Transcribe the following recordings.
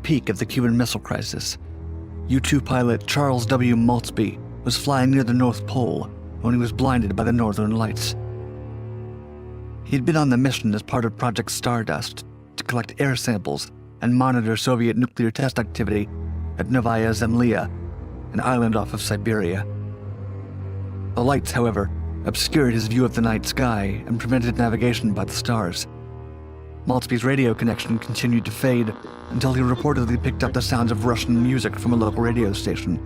peak of the Cuban Missile Crisis. U-2 pilot Charles W. Maultsby was flying near the North Pole when he was blinded by the northern lights. He had been on the mission as part of Project Stardust to collect air samples and monitor Soviet nuclear test activity at Novaya Zemlya, an island off of Siberia. The lights, however, obscured his view of the night sky and prevented navigation by the stars. Maultsby's radio connection continued to fade until he reportedly picked up the sounds of Russian music from a local radio station.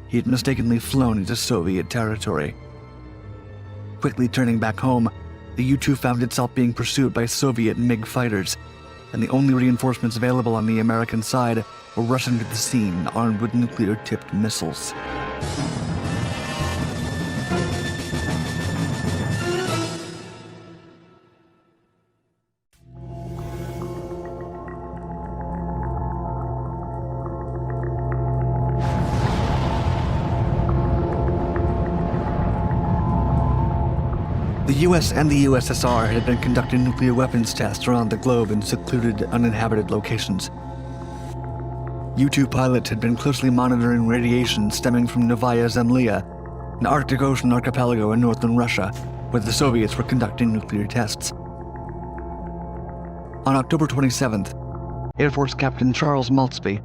He had mistakenly flown into Soviet territory. Quickly turning back home, the U-2 found itself being pursued by Soviet MiG fighters, and the only reinforcements available on the American side were rushing to the scene armed with nuclear-tipped missiles. The US and the USSR had been conducting nuclear weapons tests around the globe in secluded, uninhabited locations. U-2 pilots had been closely monitoring radiation stemming from Novaya Zemlya, an Arctic Ocean archipelago in northern Russia, where the Soviets were conducting nuclear tests. On October 27th, Air Force Captain Charles Maultsby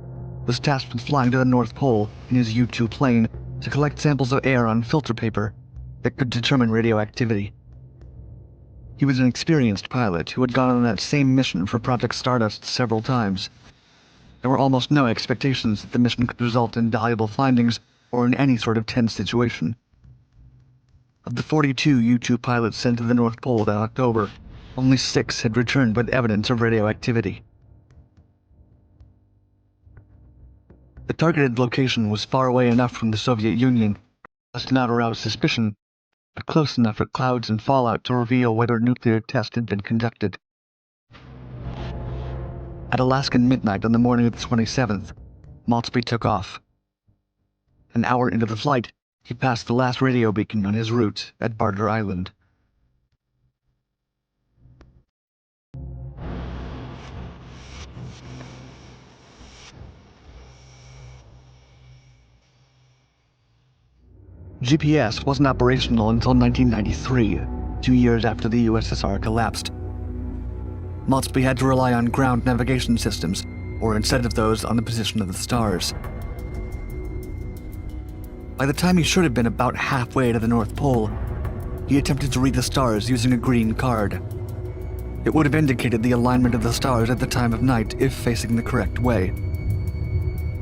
was tasked with flying to the North Pole in his U-2 plane to collect samples of air on filter paper that could determine radioactivity. He was an experienced pilot who had gone on that same mission for Project Stardust several times. There were almost no expectations that the mission could result in valuable findings or in any sort of tense situation. Of the 42 U-2 pilots sent to the North Pole that October, only 6 had returned with evidence of radioactivity. The targeted location was far away enough from the Soviet Union as to not arouse suspicion, but close enough for clouds and fallout to reveal whether a nuclear test had been conducted. At Alaskan midnight on the morning of the 27th, Maultsby took off. An hour into the flight, he passed the last radio beacon on his route at Barter Island. GPS wasn't operational until 1993, 2 years after the USSR collapsed. Maultsby had to rely on ground navigation systems, or instead of those, on the position of the stars. By the time he should have been about halfway to the North Pole, he attempted to read the stars using a green card. It would have indicated the alignment of the stars at the time of night if facing the correct way.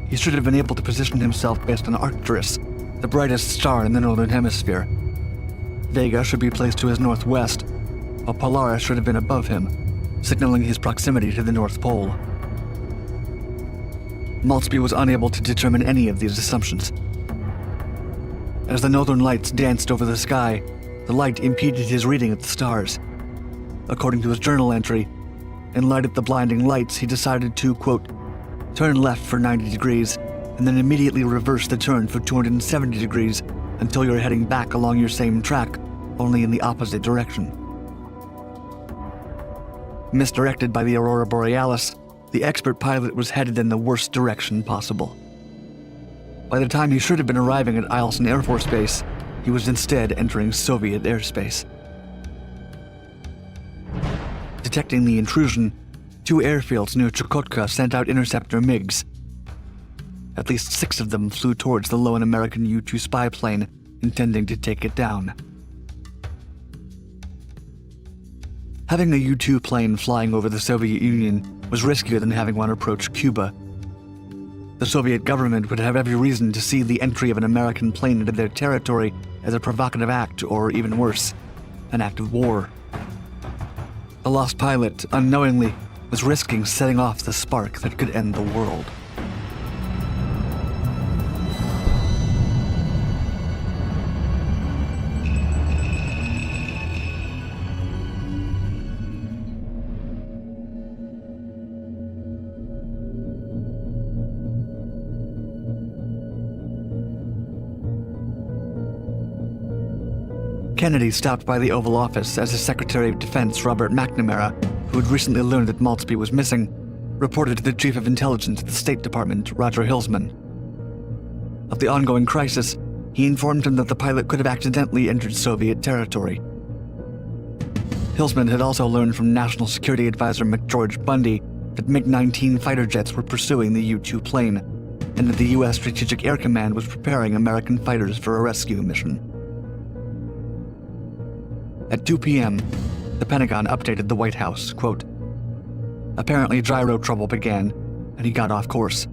He should have been able to position himself based on Arcturus, the brightest star in the northern hemisphere. Vega should be placed to his northwest, while Polaris should have been above him, signaling his proximity to the North Pole. Maultsby was unable to determine any of these assumptions. As the northern lights danced over the sky, the light impeded his reading of the stars. According to his journal entry, in light of the blinding lights, he decided to, quote, turn left for 90 degrees and then immediately reverse the turn for 270 degrees until you're heading back along your same track, only in the opposite direction. Misdirected by the Aurora Borealis, the expert pilot was headed in the worst direction possible. By the time he should have been arriving at Eielson Air Force Base, he was instead entering Soviet airspace. Detecting the intrusion, 2 airfields near Chukotka sent out interceptor MiGs. At least 6 of them flew towards the lone American U-2 spy plane, intending to take it down. Having a U-2 plane flying over the Soviet Union was riskier than having one approach Cuba. The Soviet government would have every reason to see the entry of an American plane into their territory as a provocative act, or even worse, an act of war. The lost pilot, unknowingly, was risking setting off the spark that could end the world. Kennedy stopped by the Oval Office as his Secretary of Defense, Robert McNamara, who had recently learned that Maultsby was missing, reported to the Chief of Intelligence at the State Department, Roger Hilsman. Of the ongoing crisis, he informed him that the pilot could have accidentally entered Soviet territory. Hilsman had also learned from National Security Advisor McGeorge Bundy that MiG-19 fighter jets were pursuing the U-2 plane, and that the U.S. Strategic Air Command was preparing American fighters for a rescue mission. At 2 p.m., the Pentagon updated the White House, quote, "Apparently gyro trouble began, and he got off course.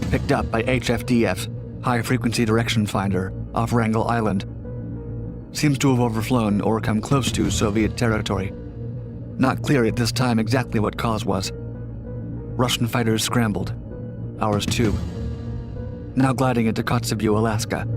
Picked up by HFDF, High Frequency Direction Finder, off Wrangel Island. Seems to have overflown or come close to Soviet territory. Not clear at this time exactly what cause was. Russian fighters scrambled. Ours too. Now gliding into Kotzebue, Alaska."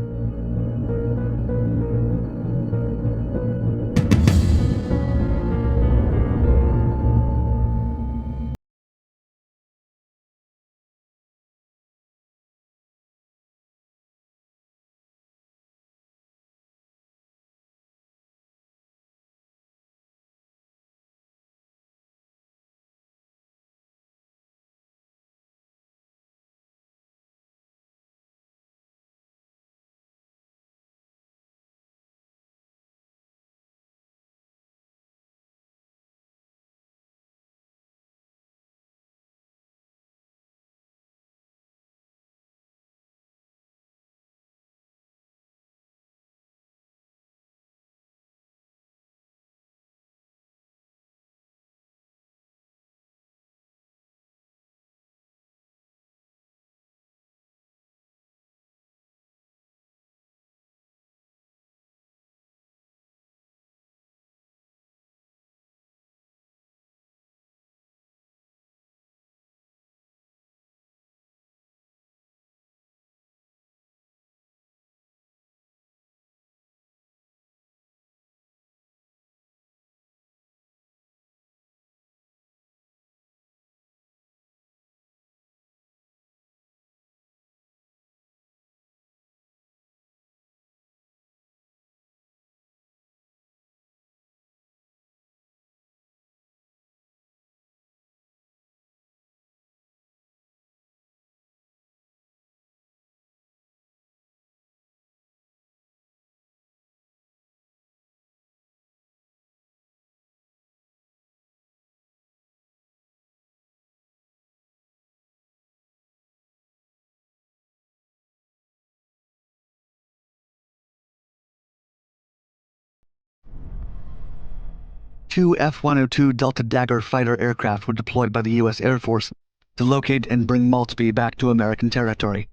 Two F-102 Delta Dagger fighter aircraft were deployed by the U.S. Air Force to locate and bring Maultsby back to American territory.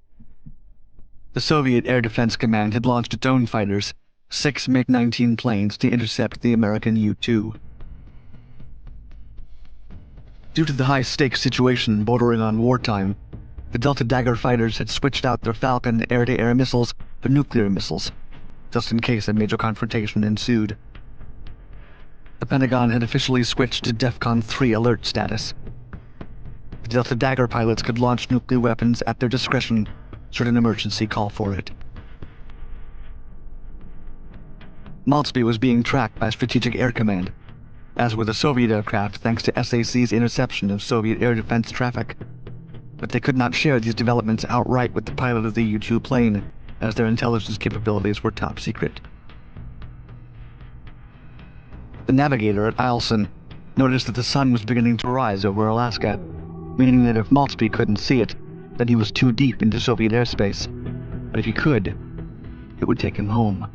The Soviet Air Defense Command had launched its own fighters, 6 MiG-19 planes, to intercept the American U-2. Due to the high-stakes situation bordering on wartime, the Delta Dagger fighters had switched out their Falcon air-to-air missiles for nuclear missiles, just in case a major confrontation ensued. The Pentagon had officially switched to DEFCON 3 alert status. The Delta Dagger pilots could launch nuclear weapons at their discretion should an emergency call for it. Maultsby was being tracked by Strategic Air Command, as were the Soviet aircraft thanks to SAC's interception of Soviet air defense traffic. But they could not share these developments outright with the pilot of the U-2 plane, as their intelligence capabilities were top secret. The navigator at Eielson noticed that the sun was beginning to rise over Alaska, meaning that if Maultsby couldn't see it, then he was too deep into Soviet airspace. But if he could, it would take him home.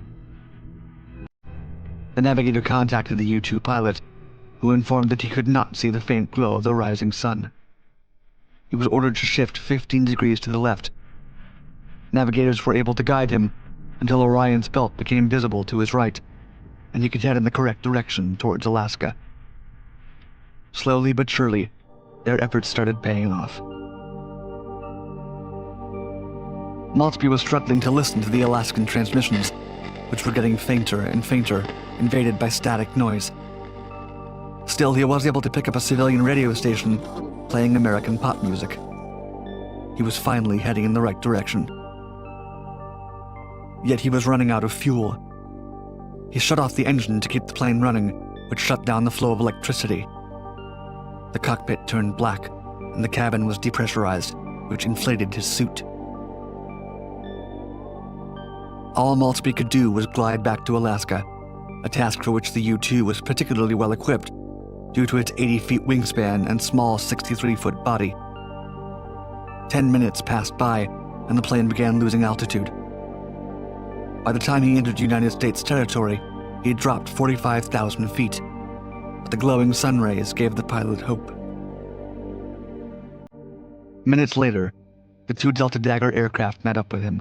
The navigator contacted the U-2 pilot, who informed that he could not see the faint glow of the rising sun. He was ordered to shift 15 degrees to the left. Navigators were able to guide him until Orion's belt became visible to his right, and he could head in the correct direction towards Alaska. Slowly but surely, their efforts started paying off. Maultsby was struggling to listen to the Alaskan transmissions, which were getting fainter and fainter, invaded by static noise. Still, he was able to pick up a civilian radio station playing American pop music. He was finally heading in the right direction. Yet he was running out of fuel. He shut off the engine to keep the plane running, which shut down the flow of electricity. The cockpit turned black, and the cabin was depressurized, which inflated his suit. All Maultsby could do was glide back to Alaska, a task for which the U-2 was particularly well equipped due to its 80-foot wingspan and small 63-foot body. 10 minutes passed by, and the plane began losing altitude. By the time he entered United States territory, he had dropped 45,000 feet, but the glowing sun rays gave the pilot hope. Minutes later, the 2 Delta Dagger aircraft met up with him.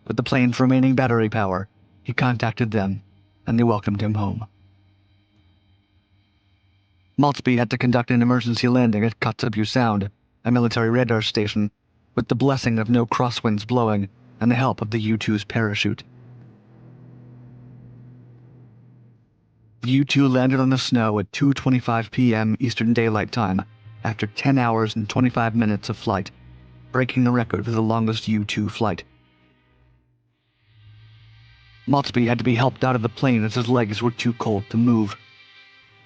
With the plane's remaining battery power, he contacted them, and they welcomed him home. Maultsby had to conduct an emergency landing at Kotzebue Sound, a military radar station, with the blessing of no crosswinds blowing and the help of the U-2's parachute. The U-2 landed on the snow at 2:25 p.m. Eastern Daylight Time after 10 hours and 25 minutes of flight, breaking the record for the longest U-2 flight. Maultsby had to be helped out of the plane as his legs were too cold to move.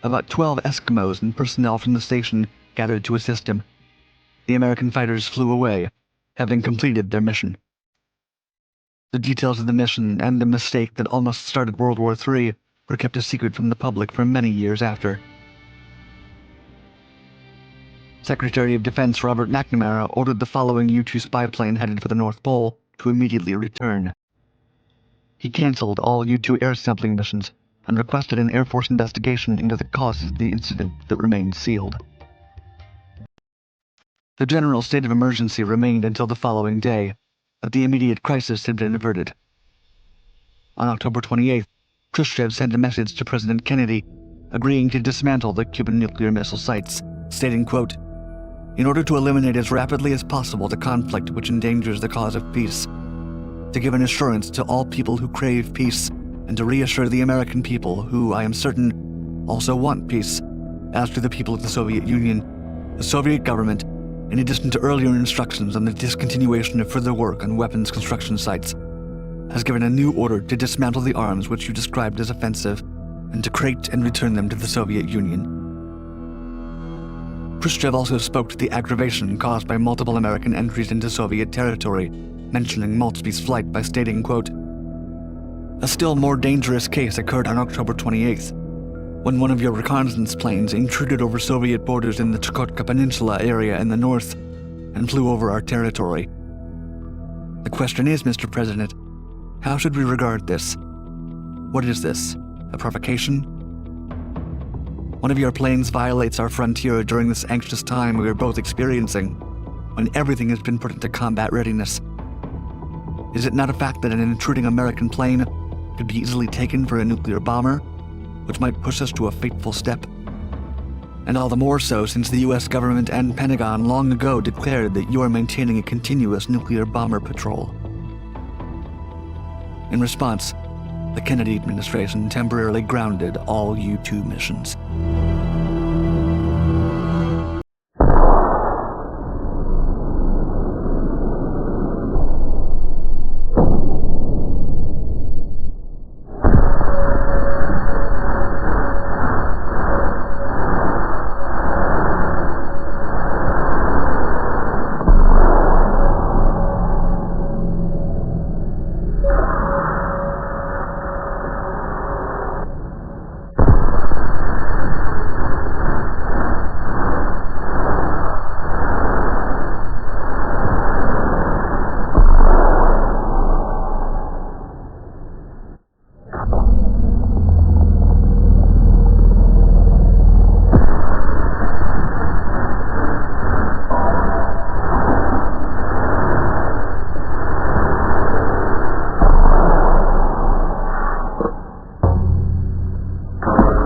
About 12 Eskimos and personnel from the station gathered to assist him. The American fighters flew away, having completed their mission. The details of the mission and the mistake that almost started World War III were kept a secret from the public for many years after. Secretary of Defense Robert McNamara ordered the following U-2 spy plane headed for the North Pole to immediately return. He canceled all U-2 air sampling missions and requested an Air Force investigation into the causes of the incident that remained sealed. The general state of emergency remained until the following day, but the immediate crisis had been averted. On October 28th, Khrushchev sent a message to President Kennedy, agreeing to dismantle the Cuban nuclear missile sites, stating, quote, "In order to eliminate as rapidly as possible the conflict which endangers the cause of peace, to give an assurance to all people who crave peace, and to reassure the American people who, I am certain, also want peace, as to the people of the Soviet Union, the Soviet government, in addition to earlier instructions on the discontinuation of further work on weapons construction sites, has given a new order to dismantle the arms which you described as offensive, and to crate and return them to the Soviet Union." Khrushchev also spoke to the aggravation caused by multiple American entries into Soviet territory, mentioning Maultsby's flight by stating, quote, "A still more dangerous case occurred on October 28th, when one of your reconnaissance planes intruded over Soviet borders in the Chukotka Peninsula area in the north and flew over our territory. The question is, Mr. President, how should we regard this? What is this? A provocation? One of your planes violates our frontier during this anxious time we are both experiencing, when everything has been put into combat readiness. Is it not a fact that an intruding American plane could be easily taken for a nuclear bomber, which might push us to a fateful step? And all the more so since the US government and Pentagon long ago declared that you are maintaining a continuous nuclear bomber patrol." In response, the Kennedy administration temporarily grounded all U-2 missions.